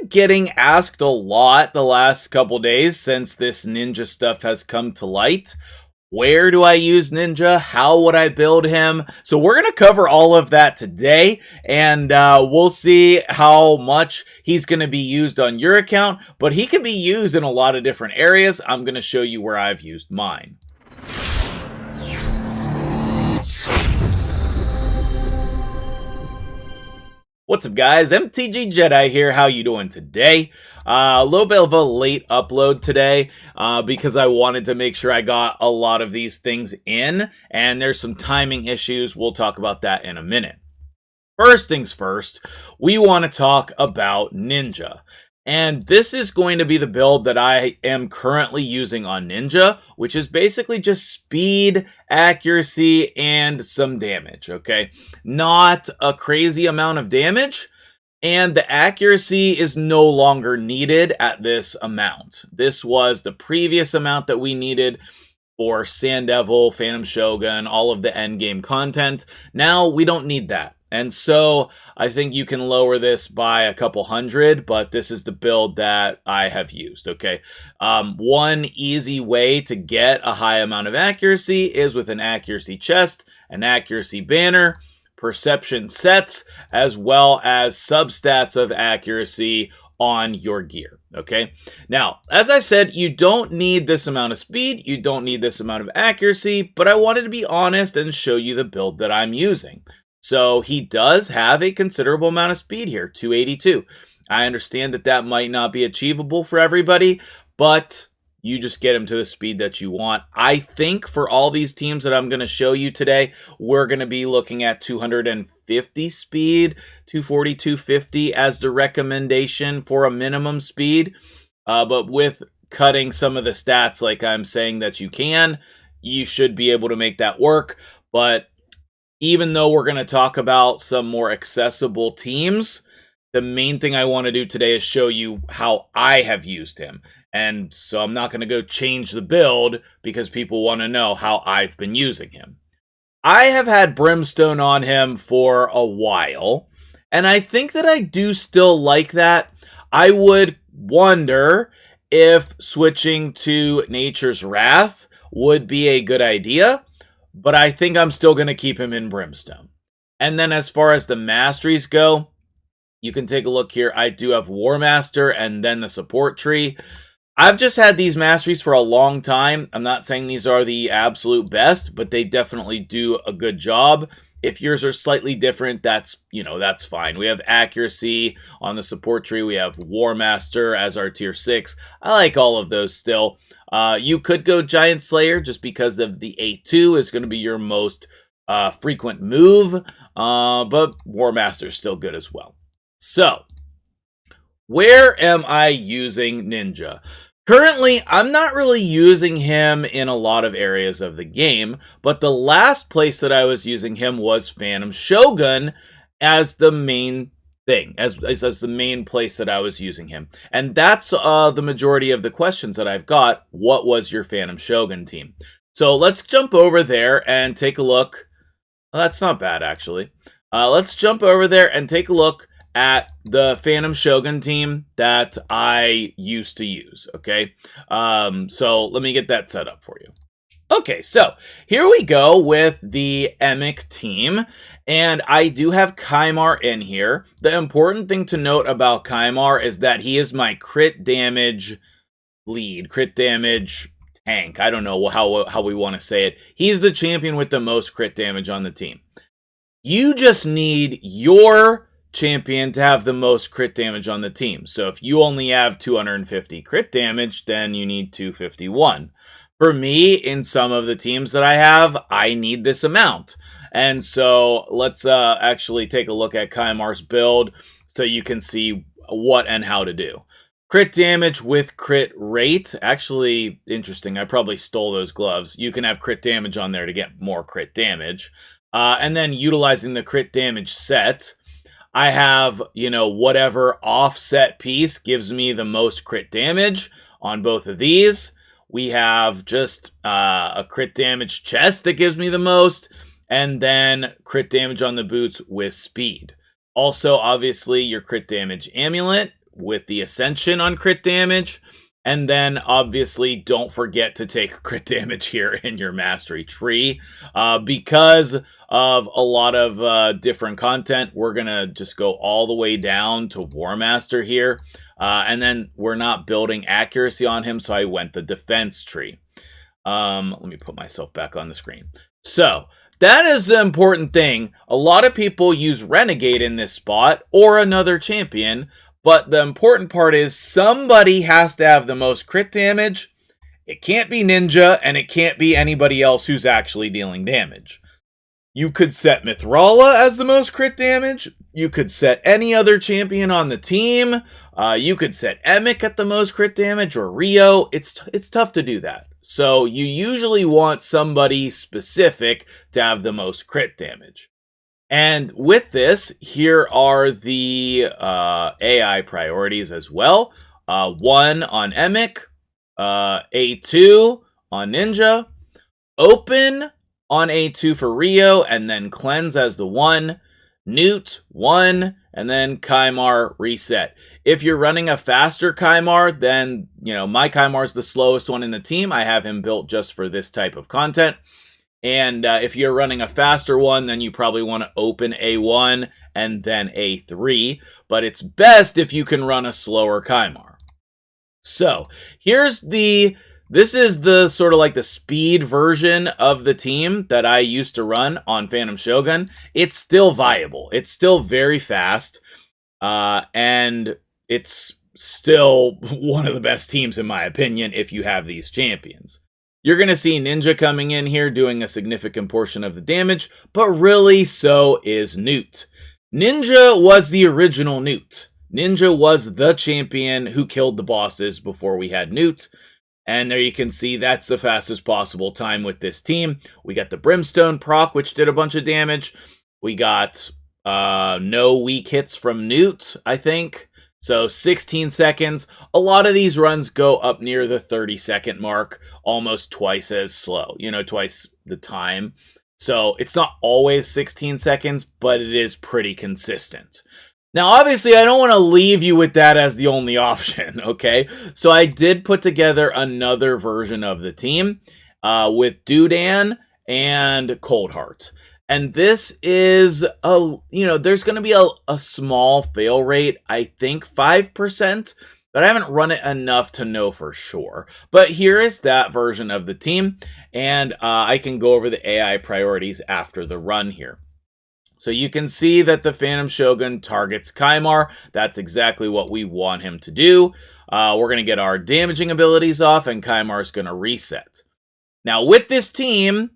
getting asked a lot the last couple days since this ninja stuff has come to light. Where do I use Ninja? How would I build him? So we're going to cover all of that today, and we'll see how much he's going to be used on your account, but he can be used in a lot of different areas. I'm going to show you where I've used mine. What's up, guys? MtgJedi here. How you doing today? A little bit of a late upload today because I wanted to make sure I got a lot of these things in, and there's some timing issues. We'll talk about that in a minute. First things first, we want to talk about Ninja. And this is going to be the build that I am currently using on Ninja, which is basically just speed, accuracy, and some damage, okay? Not a crazy amount of damage, and the accuracy is no longer needed at this amount. This was the previous amount that we needed for Sand Devil, Phantom Shogun, all of the endgame content. Now we don't need that. And so I think you can lower this by a couple hundred, but this is the build that I have used, okay? One easy way to get a high amount of accuracy is with an accuracy chest, an accuracy banner, perception sets, as well as substats of accuracy on your gear, okay? Now, as I said, you don't need this amount of speed, you don't need this amount of accuracy, but I wanted to be honest and show you the build that I'm using. So he does have a considerable amount of speed here, 282. I understand that that might not be achievable for everybody, but you just get him to the speed that you want. I think for all these teams that I'm going to show you today, we're going to be looking at 250 speed, 240, 250 as the recommendation for a minimum speed. But with cutting some of the stats like I'm saying that you can, you should be able to make that work. But even though we're going to talk about some more accessible teams, the main thing I want to do today is show you how I have used him. And so I'm not going to go change the build because people want to know how I've been using him. I have had Brimstone on him for a while, and I think that I do still like that. I would wonder if switching to Nature's Wrath would be a good idea, but I think I'm still going to keep him in Brimstone. And then as far as the masteries go, you can take a look here. I do have War Master and then the support tree. I've just had these masteries for a long time. I'm not saying these are the absolute best, but they definitely do a good job. If yours are slightly different, that's fine. We have accuracy on the support tree. We have War Master as our tier 6. I like all of those still. You could go Giant Slayer just because of the A2 is going to be your most frequent move, but War Master is still good as well. So, where am I using Ninja? Currently, I'm not really using him in a lot of areas of the game, but the last place that I was using him was Phantom Shogun as the main thing, as the main place that I was using him. And that's the majority of the questions that I've got. What was your Phantom Shogun team? So let's jump over there and take a look. Well, that's not bad, actually. Let's jump over there and take a look at the Phantom Shogun team that I used to use, okay? So let me get that set up for you. Okay, so here we go with the Emic team, and I do have Kymar in here. The important thing to note about Kymar is that he is my crit damage lead, crit damage tank. I don't know how we want to say it. He's the champion with the most crit damage on the team. You just need your champion to have the most crit damage on the team. So if you only have 250 crit damage, then you need 251. For me, in some of the teams that I have, I need this amount. And so let's actually take a look at Kymar's build so you can see what and how to do. Crit damage with crit rate. Actually, interesting. I probably stole those gloves. You can have crit damage on there to get more crit damage. And then utilizing the crit damage set, I have, whatever offset piece gives me the most crit damage on both of these. We have just a crit damage chest that gives me the most, and then crit damage on the boots with speed. Also, obviously, your crit damage amulet with the Ascension on crit damage. And then, obviously, don't forget to take crit damage here in your Mastery tree. Because of a lot of different content, we're going to just go all the way down to War Master here. And then we're not building accuracy on him, so I went the defense tree. Let me put myself back on the screen. So, that is the important thing. A lot of people use Renegade in this spot, or another champion. But the important part is somebody has to have the most crit damage. It can't be Ninja, and it can't be anybody else who's actually dealing damage. You could set Mithrala as the most crit damage. You could set any other champion on the team. You could set Emic at the most crit damage, or Rio. It's tough to do that. So you usually want somebody specific to have the most crit damage. And with this, here are the AI priorities as well. 1 on Emic, A2 on Ninja, Open on A2 for Rio, and then Cleanse as the 1, Newt 1, and then Kymar reset. If you're running a faster Kymar, then, my Kymar is the slowest one in the team. I have him built just for this type of content. And if you're running a faster one, then you probably want to open A1 and then A3. But it's best if you can run a slower Kymar. So, this is the sort of like the speed version of the team that I used to run on Phantom Shogun. It's still viable. It's still very fast. And it's still one of the best teams, in my opinion, if you have these champions. You're going to see Ninja coming in here doing a significant portion of the damage, but really so is Newt. Ninja was the original Newt. Ninja was the champion who killed the bosses before we had Newt. And there you can see that's the fastest possible time with this team. We got the Brimstone proc, which did a bunch of damage. We got no weak hits from Newt, I think. So 16 seconds. A lot of these runs go up near the 30-second mark, almost twice as slow, twice the time. So it's not always 16 seconds, but it is pretty consistent. Now, obviously, I don't want to leave you with that as the only option, okay? So I did put together another version of the team with Dudan and Coldheart. And this is, there's going to be a small fail rate, I think 5%, but I haven't run it enough to know for sure. But here is that version of the team, and I can go over the AI priorities after the run here. So you can see that the Phantom Shogun targets Kymar. That's exactly what we want him to do. We're going to get our damaging abilities off, and Kymar's going to reset. Now, with this team,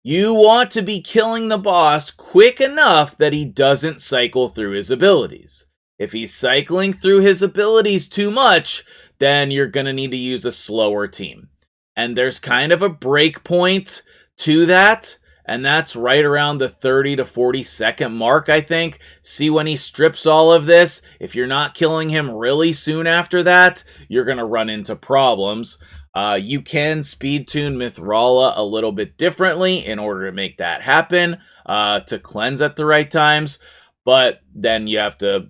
you want to be killing the boss quick enough that he doesn't cycle through his abilities. If he's cycling through his abilities too much, then you're going to need to use a slower team. And there's kind of a break point to that, and that's right around the 30 to 40 second mark, I think. See when he strips all of this? If you're not killing him really soon after that, you're going to run into problems. You can speed tune Mithrala a little bit differently in order to make that happen, to cleanse at the right times. But then you have to,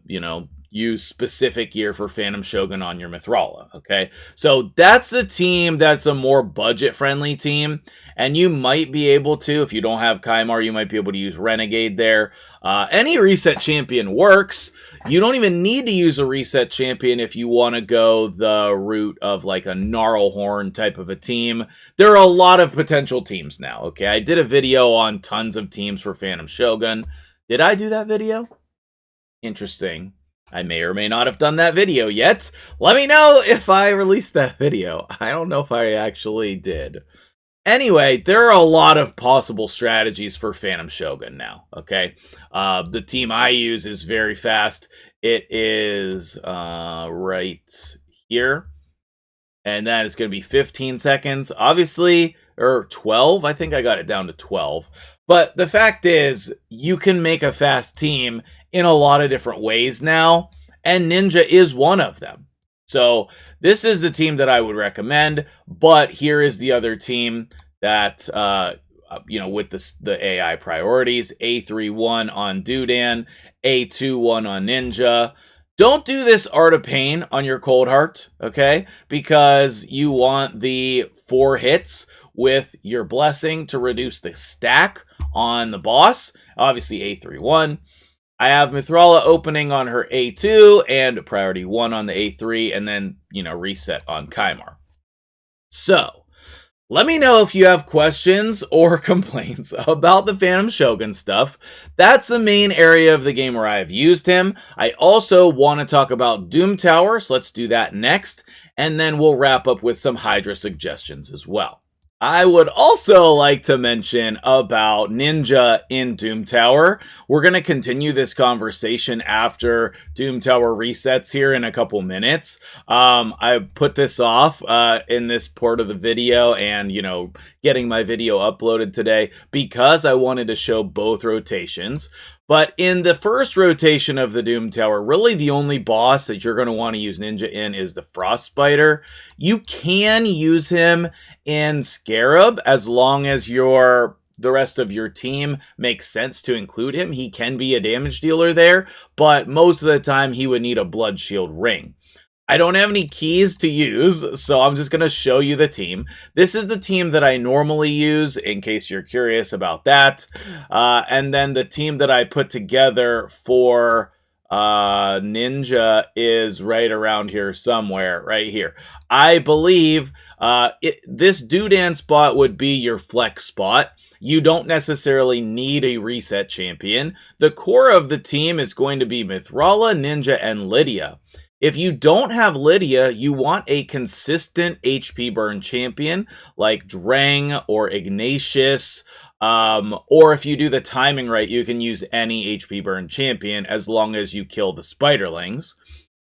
use specific gear for Phantom Shogun on your Mithrala, okay? So that's a team that's a more budget-friendly team. And you might be able to, if you don't have Kymar, you might be able to use Renegade there. Any reset champion works. You don't even need to use a reset champion if you want to go the route of like a Gnarlhorn type of a team. There are a lot of potential teams now, okay? I did a video on tons of teams for Phantom Shogun. Did I do that video? Interesting. I may or may not have done that video yet. Let me know if I released that video. I don't know if I actually did. Anyway, there are a lot of possible strategies for Phantom Shogun now, okay? The team I use is very fast. It is right here. And that is going to be 15 seconds. Obviously, or 12. I think I got it down to 12. But the fact is, you can make a fast team in a lot of different ways now. And Ninja is one of them. So this is the team that I would recommend, but here is the other team that, with the AI priorities, A3-1 on Dudan, A2-1 on Ninja, Don't do this Art of Pain on your Cold Heart, okay? Because you want the 4 hits with your Blessing to reduce the stack on the boss. Obviously, A3-1. I have Mithrala opening on her A2 and priority 1 on the A3, and then, reset on Kymar. So, let me know if you have questions or complaints about the Phantom Shogun stuff. That's the main area of the game where I have used him. I also want to talk about Doom Tower, so let's do that next, and then we'll wrap up with some Hydra suggestions as well. I would also like to mention about Ninja in Doom Tower. We're going to continue this conversation after Doom Tower resets here in a couple minutes. I put this off in this part of the video and, getting my video uploaded today because I wanted to show both rotations. But in the first rotation of the Doom Tower, really the only boss that you're going to want to use Ninja in is the Frost Spider. You can use him in Scarab as long as the rest of your team makes sense to include him. He can be a damage dealer there, but most of the time he would need a Blood Shield ring. I don't have any keys to use, so I'm just going to show you the team. This is the team that I normally use, in case you're curious about that. And then the team that I put together for Ninja is right around here somewhere, right here. I believe this Doodan spot would be your flex spot. You don't necessarily need a reset champion. The core of the team is going to be Mithrala, Ninja, and Lydia. If you don't have Lydia, you want a consistent HP burn champion like Drang or Ignatius, or if you do the timing right, you can use any HP burn champion as long as you kill the spiderlings.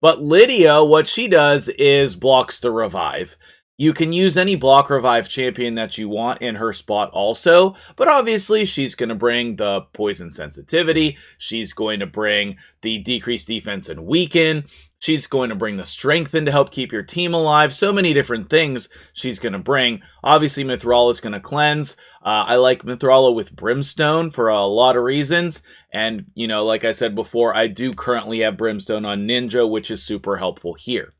But Lydia, what she does is blocks the revive. You can use any block revive champion that you want in her spot also, but obviously she's going to bring the poison sensitivity, she's going to bring the decreased defense and weaken, she's going to bring the strengthen to help keep your team alive, so many different things she's going to bring. Obviously Mithrala is going to cleanse. I like Mithrala with Brimstone for a lot of reasons, and like I said before, I do currently have Brimstone on Ninja, which is super helpful here.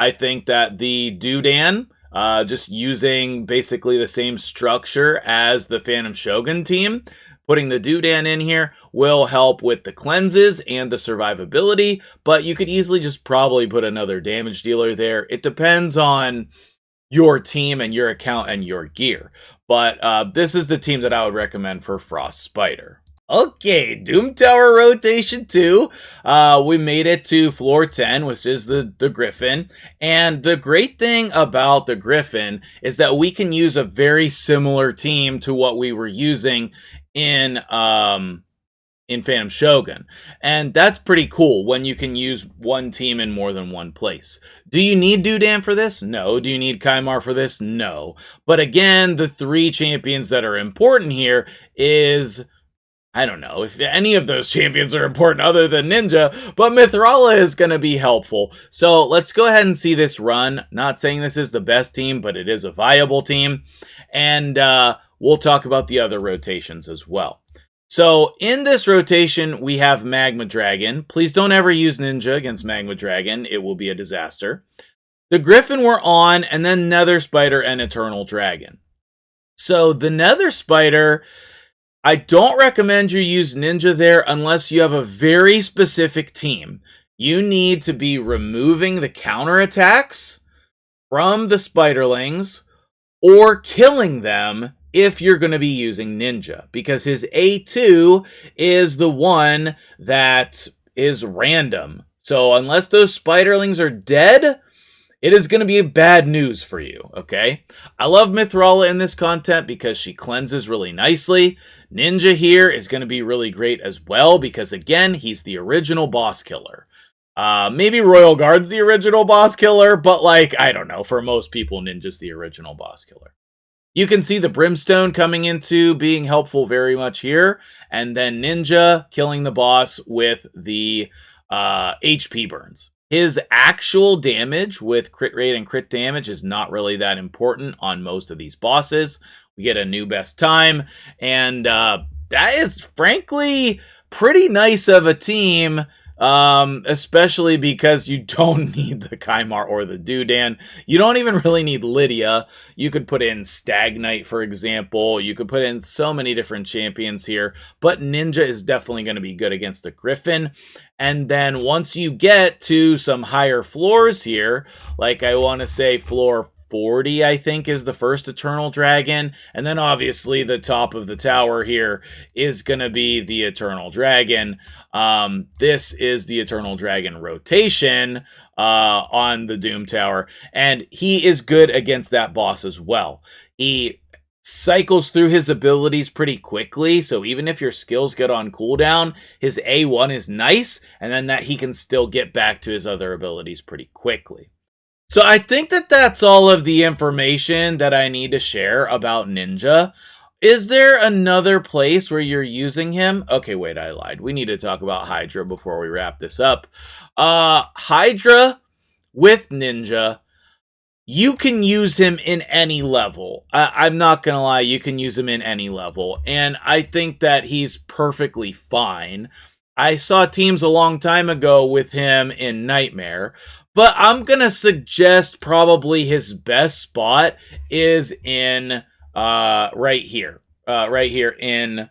I think that the Doodan, just using basically the same structure as the Phantom Shogun team, putting the Doodan in here will help with the cleanses and the survivability, but you could easily just probably put another damage dealer there. It depends on your team and your account and your gear, but this is the team that I would recommend for Frost Spider. Okay, Doom Tower Rotation 2. We made it to floor 10, which is the Griffin. And the great thing about the Griffin is that we can use a very similar team to what we were using in Phantom Shogun. And that's pretty cool when you can use one team in more than one place. Do you need Doodan for this? No. Do you need Kymar for this? No. But again, the 3 champions that are important here is... I don't know if any of those champions are important other than Ninja, but Mithrala is going to be helpful. So let's go ahead and see this run. Not saying this is the best team, but it is a viable team. And we'll talk about the other rotations as well. So in this rotation, we have Magma Dragon. Please don't ever use Ninja against Magma Dragon. It will be a disaster. The Griffin we're on, and then Nether Spider and Eternal Dragon. So the Nether Spider... I don't recommend you use Ninja there unless you have a very specific team. You need to be removing the counterattacks from the Spiderlings or killing them if you're going to be using Ninja, because his A2 is the one that is random. So unless those Spiderlings are dead, it is going to be bad news for you, okay? I love Mithrala in this content because she cleanses really nicely. Ninja here is going to be really great as well because, again, he's the original boss killer. Maybe Royal Guard's the original boss killer, but, I don't know. For most people, Ninja's the original boss killer. You can see the Brimstone coming into being helpful very much here, and then Ninja killing the boss with the HP burns. His actual damage with crit rate and crit damage is not really that important on most of these bosses. We get a new best time, and that is frankly pretty nice of a team especially because you don't need the Kaimar or the Dudan. You don't even really need Lydia. You could put in Stagnite, for example. You could put in so many different champions here, but Ninja is definitely going to be good against the Griffin. And then once you get to some higher floors here, like I want to say floor 40, I think, is the first Eternal Dragon. And then obviously the top of the tower here is going to be the Eternal Dragon. This is the Eternal Dragon rotation on the Doom Tower. And he is good against that boss as well. He cycles through his abilities pretty quickly, so even if your skills get on cooldown, his A1 is nice, and then that he can still get back to his other abilities pretty quickly. So I think that that's all of the information that I need to share about Ninja. Is there another place where you're using him? Okay, wait, I lied. We need to talk about Hydra before we wrap this up. Hydra with Ninja, you can use him in any level. I'm not going to lie, you can use him in any level. And I think that he's perfectly fine. I saw teams a long time ago with him in Nightmare. But I'm going to suggest probably his best spot is in right here. Right here in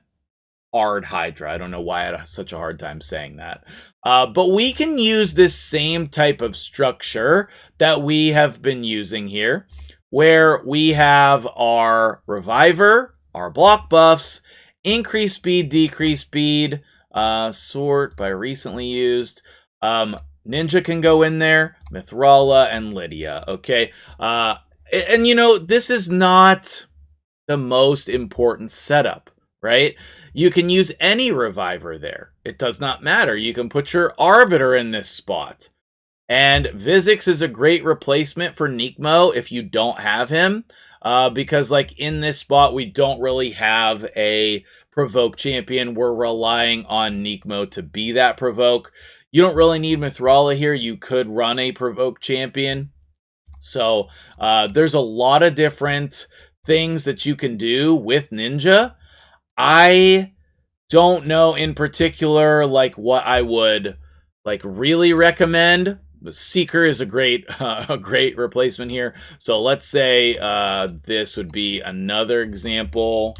Hard Hydra. I don't know why I had such a hard time saying that. But we can use this same type of structure that we have been using here, where we have our Reviver, our block buffs, increase speed, decrease speed, sort by recently used. Ninja can go in there, Mithrala, and Lydia, okay? And you know, this is not the most important setup, right? You can use any Reviver there. It does not matter. You can put your Arbiter in this spot. And Vizix is a great replacement for Nikmo if you don't have him. Because, like, in this spot, we don't really have a Provoke champion. We're relying on Nikmo to be that Provoke. You don't really need Mithrala here. You could run a Provoke champion. So there's a lot of different things that you can do with Ninja. I don't know in particular like what I would like really recommend. Seeker is a great replacement here. So let's say this would be another example.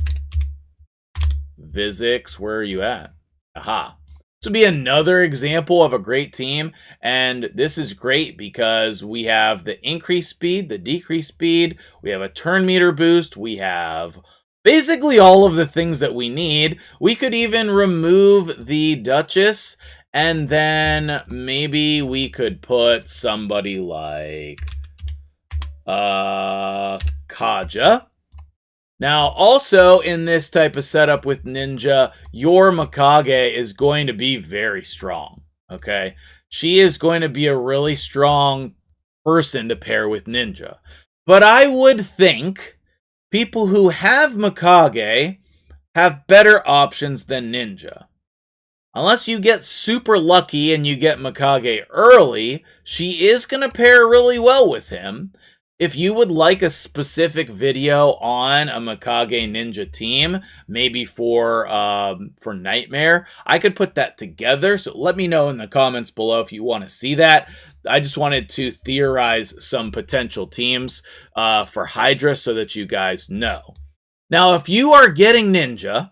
Vizix, where are you at? Aha. This would be another example of a great team, and this is great because we have the increased speed, the decreased speed, we have a turn meter boost, we have basically all of the things that we need. We could even remove the Duchess, and then maybe we could put somebody like Kaja. Now, also in this type of setup with Ninja, your Mikage is going to be very strong, okay? She is going to be a really strong person to pair with Ninja. But I would think people who have Mikage have better options than Ninja. Unless you get super lucky and you get Mikage early, she is going to pair really well with him. If you would like a specific video on a Mikage Ninja team, maybe for Nightmare, I could put that together. So let me know in the comments below if you want to see that. I just wanted to theorize some potential teams for Hydra so that you guys know. Now, if you are getting Ninja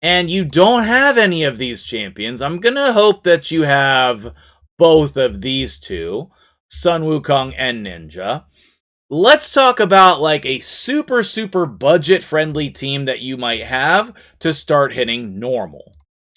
and you don't have any of these champions, I'm going to hope that you have both of these two, Sun Wukong and Ninja. Let's talk about like a super budget friendly team that you might have to start hitting normal.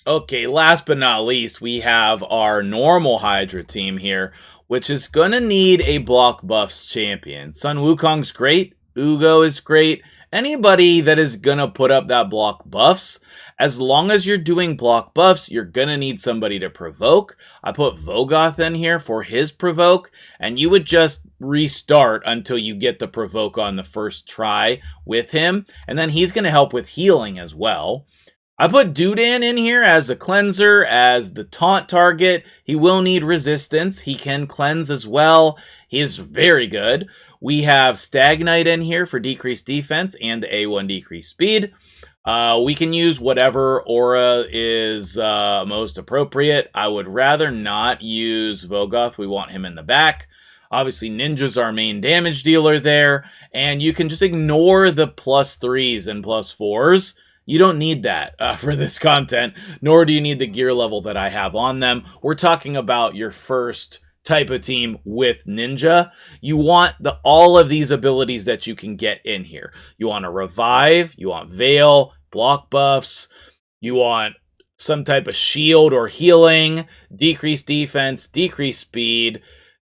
Okay, last but not least, we have our normal Hydra team here, which is going to need a block buffs champion. Sun Wukong's great, Ugo is great. Anybody that is going to put up that block buffs, as long as you're doing block buffs, you're going to need somebody to provoke. I put Vogoth in here for his provoke, and you would just restart until you get the provoke on the first try with him, and then he's going to help with healing as well. I put Dudan in here as a cleanser, as the taunt target. He will need resistance. He can cleanse as well. He is very good. We have Stagnite in here for decreased defense and A1 decreased speed. We can use whatever aura is most appropriate. I would rather not use Vogoth. We want him in the back. Obviously, Ninja's our main damage dealer there, and you can just ignore the +3s and +4s. You don't need that for this content, nor do you need the gear level that I have on them. We're talking about your first type of team with Ninja. You want all of these abilities that you can get in here. You want to revive, you want veil, block buffs, you want some type of shield or healing, decrease defense, decrease speed,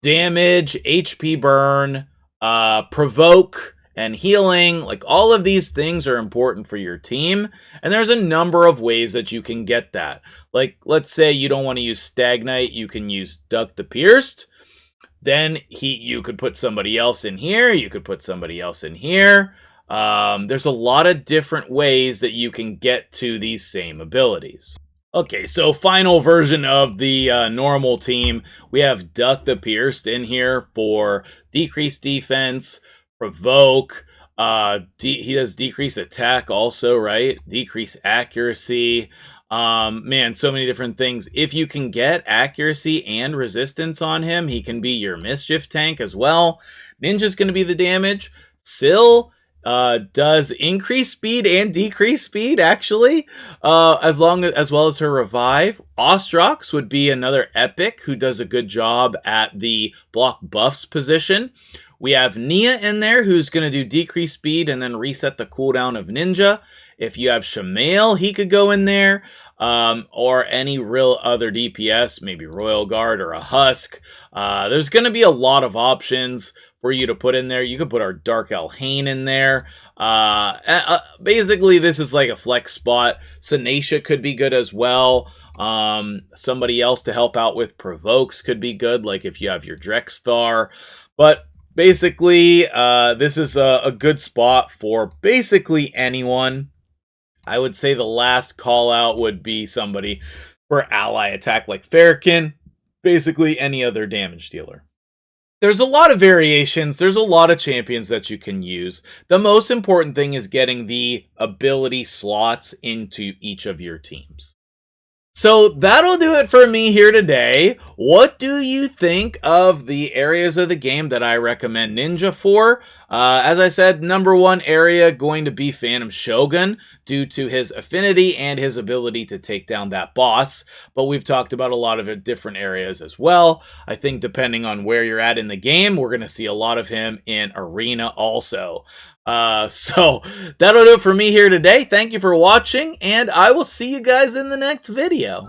damage, HP burn, provoke, and healing. Like, all of these things are important for your team, and there's a number of ways that you can get that. Like, let's say you don't want to use Stagnite, you can use Duck the Pierced. Then you could put somebody else in here, you could put somebody else in here. There's a lot of different ways that you can get to these same abilities. Okay, so final version of the normal team. We have Duck the Pierced in here for decreased defense, provoke. He does decrease attack also, right? Decrease accuracy. Man, so many different things. If you can get accuracy and resistance on him, he can be your mischief tank as well. Ninja's going to be the damage. Syl does increase speed and decrease speed, actually, as well as her revive. Ostrox would be another epic who does a good job at the block buffs position. We have Nia in there, who's going to do decrease speed and then reset the cooldown of Ninja. If you have Shamail, he could go in there, or any real other DPS, maybe Royal Guard or a Husk. There's going to be a lot of options for you to put in there. You could put our Dark Elhane in there. Basically, this is like a flex spot. Sanacia could be good as well. Somebody else to help out with provokes could be good, like if you have your Drexthar. But basically, this is a good spot for basically anyone. I would say the last call out would be somebody for ally attack like Farrakhan. Basically any other damage dealer. There's a lot of variations. There's a lot of champions that you can use. The most important thing is getting the ability slots into each of your teams. So that'll do it for me here today. What do you think of the areas of the game that I recommend Ninja for? As I said, number one area going to be Phantom Shogun due to his affinity and his ability to take down that boss. But we've talked about a lot of different areas as well. I think depending on where you're at in the game, we're going to see a lot of him in Arena also. So that'll do it for me here today. Thank you for watching, and I will see you guys in the next video.